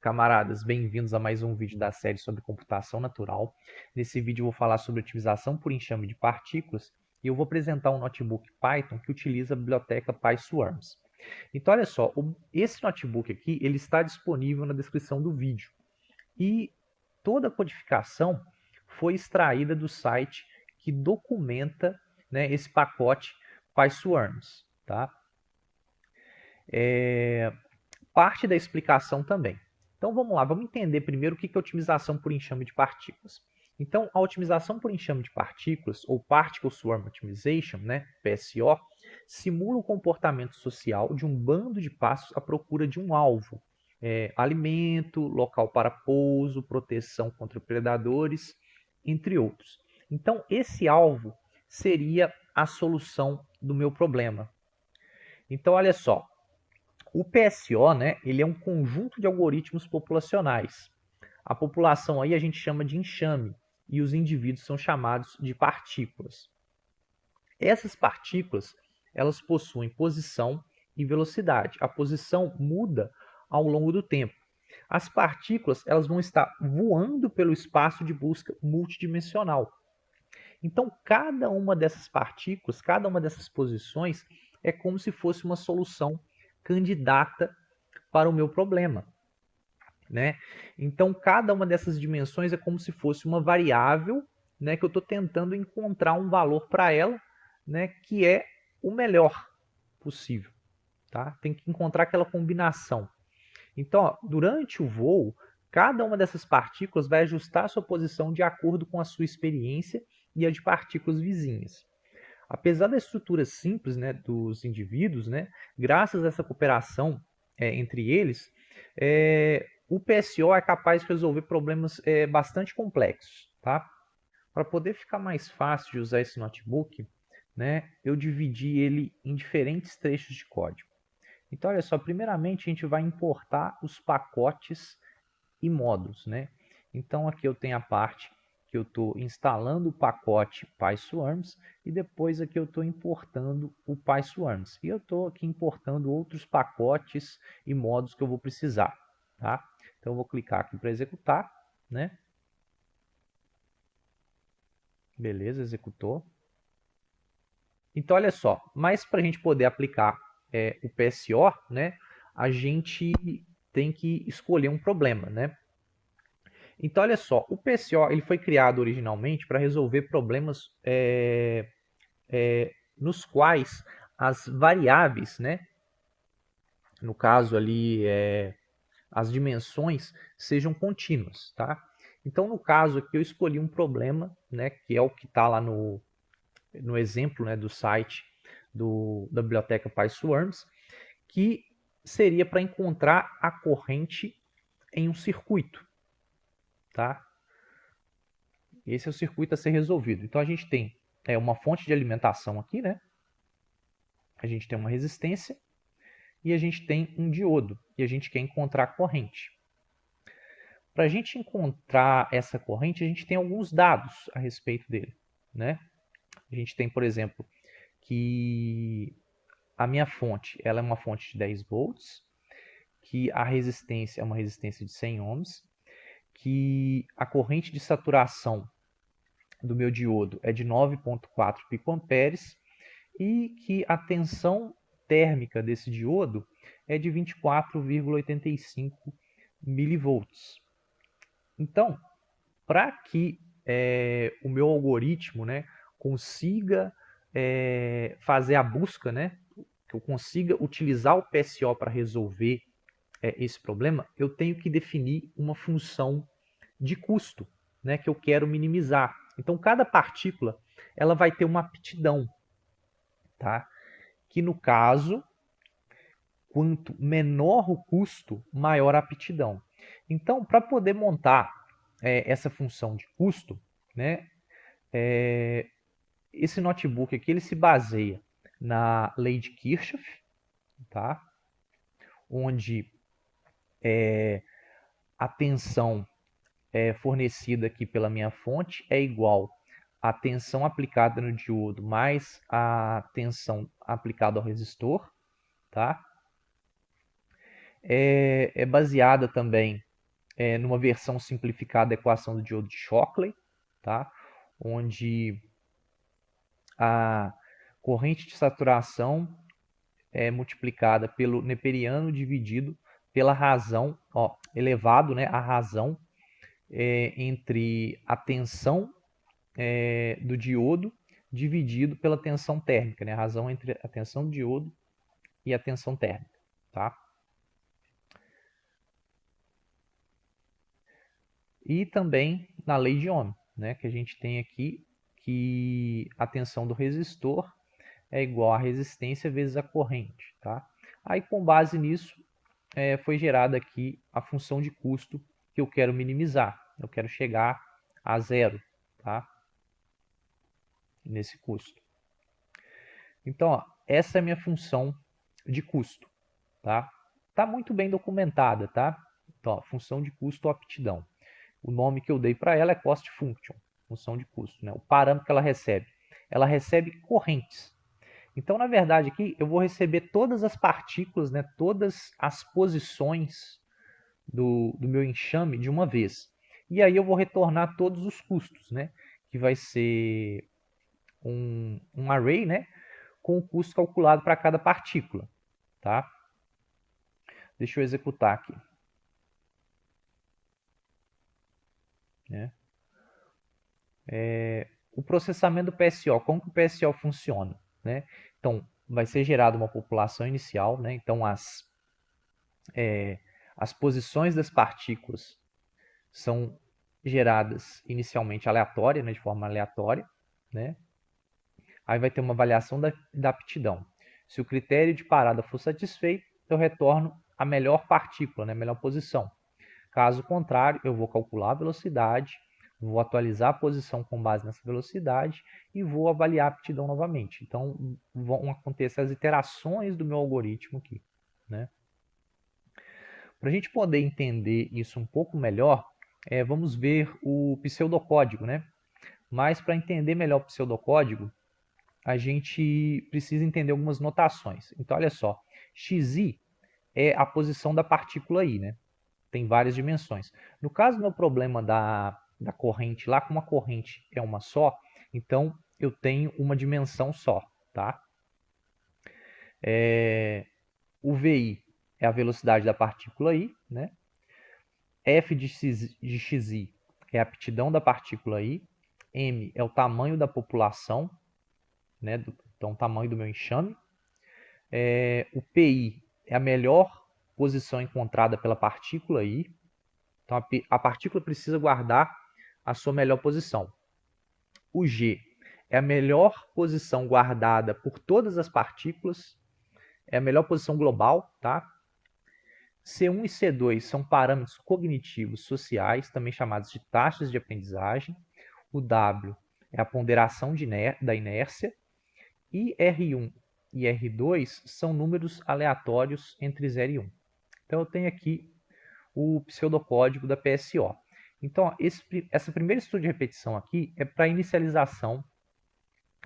Camaradas, bem-vindos a mais um vídeo da série sobre computação natural. Nesse vídeo eu vou falar sobre otimização por enxame de partículas e eu vou apresentar um notebook Python que utiliza a biblioteca PySwarms. Então, olha só, esse notebook aqui ele está disponível na descrição do vídeo e toda a codificação foi extraída do site que documenta, né, esse pacote PySwarms, tá? Parte da explicação também. Então vamos lá, vamos entender primeiro o que é otimização por enxame de partículas. Então a otimização por enxame de partículas, ou Particle Swarm Optimization, né, PSO, simula o comportamento social de um bando de passos à procura de um alvo, alimento, local para pouso, proteção contra predadores, entre outros. Então esse alvo seria a solução do meu problema. Então olha só, o PSO, né, ele é um conjunto de algoritmos populacionais. A população aí a gente chama de enxame e os indivíduos são chamados de partículas. Essas partículas, elas possuem posição e velocidade. A posição muda ao longo do tempo. As partículas, elas vão estar voando pelo espaço de busca multidimensional. Então, cada uma dessas partículas, cada uma dessas posições é como se fosse uma solução candidata para o meu problema, né? Então, cada uma dessas dimensões é como se fosse uma variável, né, que eu estou tentando encontrar um valor para ela, né, que é o melhor possível, tá? Tem que encontrar aquela combinação. Então, ó, durante o voo, cada uma dessas partículas vai ajustar a sua posição de acordo com a sua experiência e a de partículas vizinhas. Apesar da estrutura simples, né, dos indivíduos, né, graças a essa cooperação entre eles, o PSO é capaz de resolver problemas bastante complexos. Tá? Para poder ficar mais fácil de usar esse notebook, né, eu dividi ele em diferentes trechos de código. Então, olha só, primeiramente a gente vai importar os pacotes e modos. Né? Então, aqui eu tenho a parte que eu estou instalando o pacote PySwarms e depois aqui eu estou importando o PySwarms. E eu estou aqui importando outros pacotes e modos que eu vou precisar. Tá? Então eu vou clicar aqui para executar. Né? Beleza, executou. Então olha só, mas para a gente poder aplicar o PSO, né, a gente tem que escolher um problema. Né? Então, olha só, o PSO ele foi criado originalmente para resolver problemas nos quais as variáveis, né, no caso ali, as dimensões, sejam contínuas. Tá? Então, no caso aqui, eu escolhi um problema, né, que é o que está lá no exemplo, né, do site da biblioteca PySwarms, que seria para encontrar a corrente em um circuito. Tá? Esse é o circuito a ser resolvido. Então a gente tem uma fonte de alimentação aqui, né? A gente tem uma resistência e a gente tem um diodo e a gente quer encontrar a corrente. Para a gente encontrar essa corrente, a gente tem alguns dados a respeito dele, né? A gente tem, por exemplo, que a minha fonte ela é uma fonte de 10 volts, que a resistência é uma resistência de 100 ohms, que a corrente de saturação do meu diodo é de 9,4 picoamperes e que a tensão térmica desse diodo é de 24,85 milivolts. Então, para que o meu algoritmo, né, consiga fazer a busca, né, que eu consiga utilizar o PSO para resolver esse problema, eu tenho que definir uma função de custo, né, que eu quero minimizar. Então, cada partícula ela vai ter uma aptidão, tá? Que no caso, quanto menor o custo, maior a aptidão. Então, para poder montar essa função de custo, né, esse notebook aqui ele se baseia na lei de Kirchhoff, tá? Onde a tensão fornecida aqui pela minha fonte é igual à tensão aplicada no diodo mais a tensão aplicada ao resistor, tá? É baseada também numa versão simplificada da equação do diodo de Shockley, tá? Onde a corrente de saturação é multiplicada pelo neperiano dividido pela razão, elevado, né, a razão entre a tensão do diodo dividido pela tensão térmica, né, a razão entre a tensão do diodo e a tensão térmica, tá? E também na lei de Ohm, né, que a gente tem aqui que a tensão do resistor é igual à resistência vezes a corrente, tá? Aí com base nisso foi gerada aqui a função de custo que eu quero minimizar. Eu quero chegar a zero, tá? Nesse custo. Então, ó, essa é a minha função de custo, tá? Tá muito bem documentada, tá? Então, ó, função de custo ou aptidão. O nome que eu dei para ela é cost function, função de custo, né? O parâmetro que ela recebe. Ela recebe correntes. Então, na verdade, aqui eu vou receber todas as partículas, né? Todas as posições do meu enxame de uma vez. E aí eu vou retornar todos os custos, né? Que vai ser um array, né? Com o custo calculado para cada partícula, tá? Deixa eu executar aqui. Né? O processamento do PSO, como que o PSO funciona? Né? Então, vai ser gerada uma população inicial, né? Então as posições das partículas são geradas inicialmente aleatória, né? De forma aleatória, né? Aí vai ter uma avaliação da aptidão. Se o critério de parada for satisfeito, eu retorno a melhor partícula, né? A melhor posição. Caso contrário, eu vou calcular a velocidade, vou atualizar a posição com base nessa velocidade e vou avaliar a aptidão novamente. Então, vão acontecer as iterações do meu algoritmo aqui, né? Para a gente poder entender isso um pouco melhor, vamos ver o pseudocódigo, né? Mas para entender melhor o pseudocódigo, a gente precisa entender algumas notações. Então, olha só, xi é a posição da partícula i, né? Tem várias dimensões. No caso do meu problema da corrente lá, como a corrente é uma só, então eu tenho uma dimensão só, tá? O VI é a velocidade da partícula I, né? F de xi é a aptidão da partícula I, M é o tamanho da população, né? Então o tamanho do meu enxame. O PI é a melhor posição encontrada pela partícula I. Então a partícula precisa guardar a sua melhor posição. O G é a melhor posição guardada por todas as partículas, é a melhor posição global, tá? C1 e C2 são parâmetros cognitivos sociais, também chamados de taxas de aprendizagem. O W é a ponderação da inércia. E R1 e R2 são números aleatórios entre 0 e 1. Então eu tenho aqui o pseudocódigo da PSO. Então, ó, essa primeira estudo de repetição aqui é para inicialização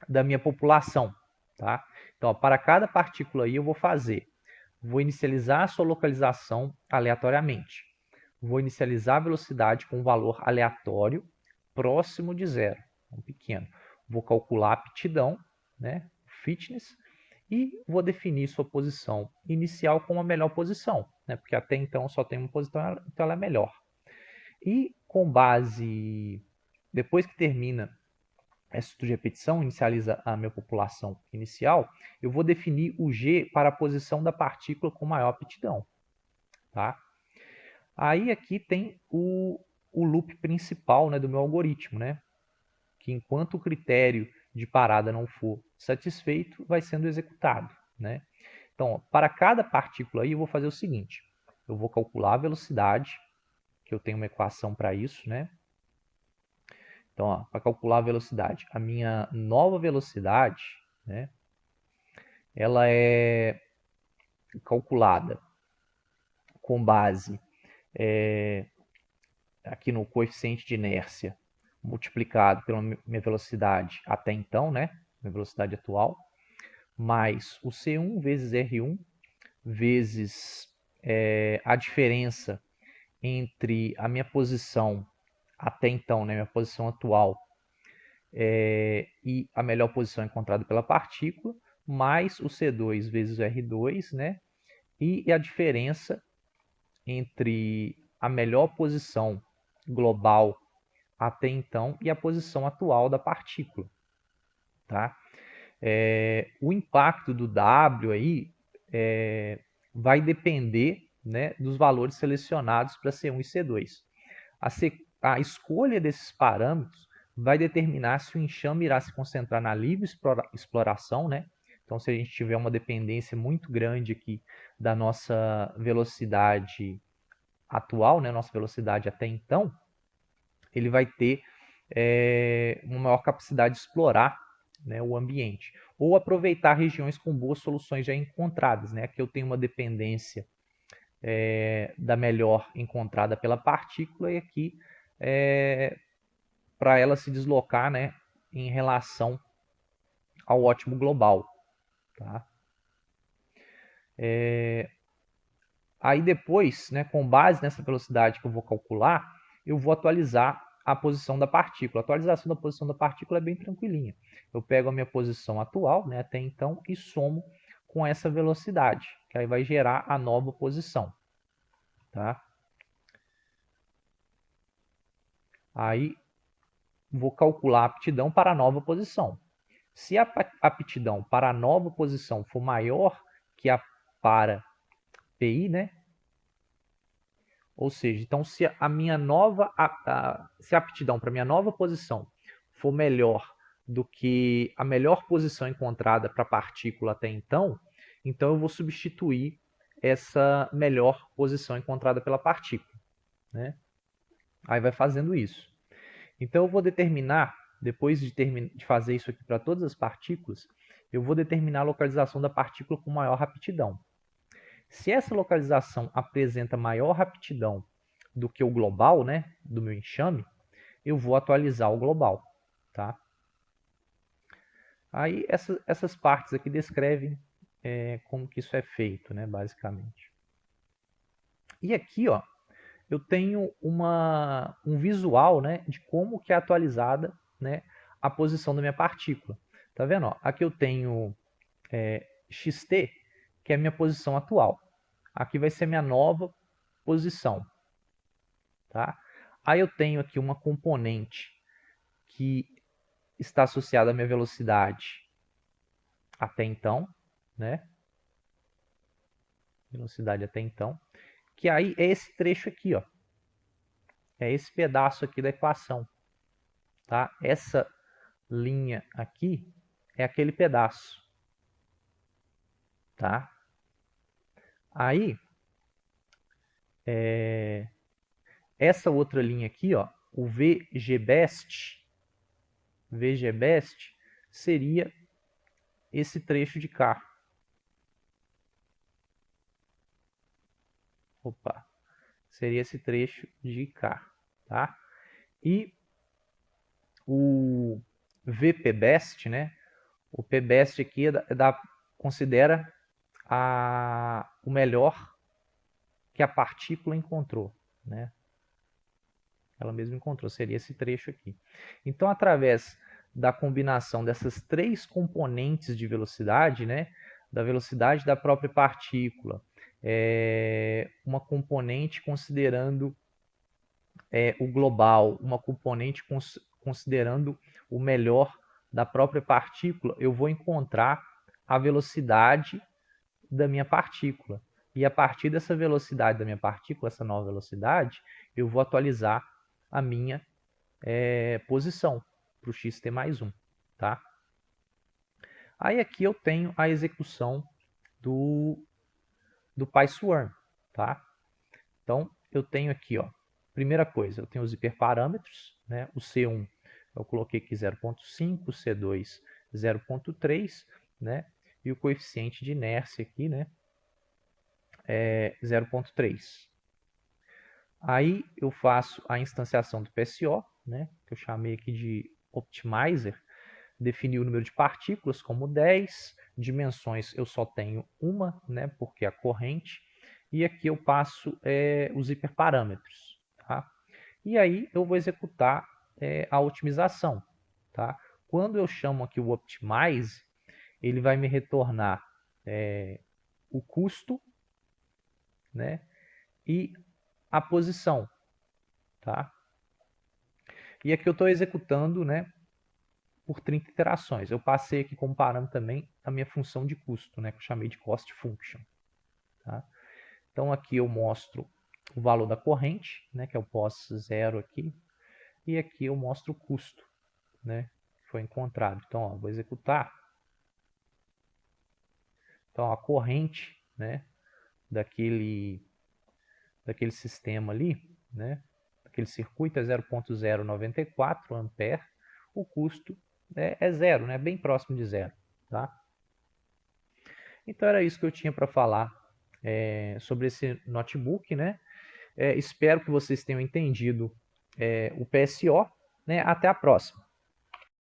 da minha população. Tá? Então, ó, para cada partícula aí eu vou inicializar a sua localização aleatoriamente. Vou inicializar a velocidade com um valor aleatório próximo de zero, um pequeno. Vou calcular a aptidão, né, fitness, e vou definir sua posição inicial como a melhor posição, né, porque até então só tem uma posição, então ela é melhor. E com base, depois que termina esse estudo de repetição, inicializa a minha população inicial, eu vou definir o G para a posição da partícula com maior aptidão. Tá? Aí aqui tem o loop principal, né, do meu algoritmo, né? Que enquanto o critério de parada não for satisfeito, vai sendo executado. Né? Então, ó, para cada partícula aí, eu vou fazer o seguinte. Eu vou calcular a velocidade, que eu tenho uma equação para isso, né? Então, para calcular a velocidade, a minha nova velocidade, né, ela é calculada com base aqui no coeficiente de inércia multiplicado pela minha velocidade até então, né, minha velocidade atual, mais o C1 vezes R1 vezes a diferença entre a minha posição até então, né, minha posição atual, e a melhor posição encontrada pela partícula, mais o C2 vezes o R2, né, e a diferença entre a melhor posição global até então e a posição atual da partícula, tá? O impacto do W aí vai depender, né, dos valores selecionados para C1 e C2. A escolha desses parâmetros vai determinar se o enxame irá se concentrar na livre exploração, né? Então, se a gente tiver uma dependência muito grande aqui da nossa velocidade atual, né, nossa velocidade até então, ele vai ter uma maior capacidade de explorar, né, o ambiente, ou aproveitar regiões com boas soluções já encontradas, né? Aqui eu tenho uma dependência da melhor encontrada pela partícula e aqui para ela se deslocar, né, em relação ao ótimo global, tá? Aí depois, né, com base nessa velocidade que eu vou calcular, eu vou atualizar a posição da partícula. A atualização da posição da partícula é bem tranquilinha. Eu pego a minha posição atual, né, até então, e somo com essa velocidade, que aí vai gerar a nova posição, tá? Aí vou calcular a aptidão para a nova posição. Se a aptidão para a nova posição for maior que a para PI, né? Ou seja, então se a minha nova se a aptidão para a minha nova posição for melhor do que a melhor posição encontrada para a partícula até então, então eu vou substituir essa melhor posição encontrada pela partícula, né? Aí vai fazendo isso. Então eu vou determinar, depois de fazer isso aqui para todas as partículas, eu vou determinar a localização da partícula com maior rapidão. Se essa localização apresenta maior rapidão do que o global, né, do meu enxame, eu vou atualizar o global, tá? Aí essas partes aqui descrevem como que isso é feito, né, basicamente. E aqui, ó, eu tenho um visual, né, de como que é atualizada, né, a posição da minha partícula. Tá vendo? Ó? Aqui eu tenho xt, que é a minha posição atual. Aqui vai ser minha nova posição. Tá? Aí eu tenho aqui uma componente que está associada à minha velocidade até então, né? Velocidade até então, que aí é esse trecho aqui, ó. É esse pedaço aqui da equação, tá? Essa linha aqui é aquele pedaço, tá? Aí, essa outra linha aqui, ó, o VGBest seria esse trecho de cá. Opa, seria esse trecho de cá, tá? E o VPBest, né? O PBest aqui considera o melhor que a partícula encontrou, né? Ela mesma encontrou, seria esse trecho aqui. Então, através da combinação dessas três componentes de velocidade, né? Da velocidade da própria partícula, uma componente considerando o global, uma componente considerando o melhor da própria partícula, eu vou encontrar a velocidade da minha partícula. E a partir dessa velocidade da minha partícula, essa nova velocidade, eu vou atualizar a minha posição para o x ter mais 1. Tá? Aí aqui eu tenho a execução do PySwarm. Tá? Então, eu tenho aqui, ó, primeira coisa, eu tenho os hiperparâmetros, né? O C1 eu coloquei aqui 0.5, o C2 0.3, né? E o coeficiente de inércia aqui, né? 0.3. Aí eu faço a instanciação do PSO, né? Que eu chamei aqui de optimizer, defini o número de partículas como 10, dimensões eu só tenho uma, né? Porque é a corrente, e aqui eu passo os hiperparâmetros, tá? E aí eu vou executar a otimização, tá? Quando eu chamo aqui o optimize, ele vai me retornar o custo, né? E a posição, tá? E aqui eu estou executando, né, por 30 iterações. Eu passei aqui como parâmetro também a minha função de custo, né, que eu chamei de cost function. Tá? Então aqui eu mostro o valor da corrente, né, que é o pós zero aqui, e aqui eu mostro o custo, né, que foi encontrado. Então, ó, vou executar. Então a corrente, né, daquele sistema ali, né, daquele circuito é 0,094 ampere, o custo é zero, né, bem próximo de zero, tá? Então era isso que eu tinha para falar sobre esse notebook, né? Espero que vocês tenham entendido o PSO, né? Até a próxima.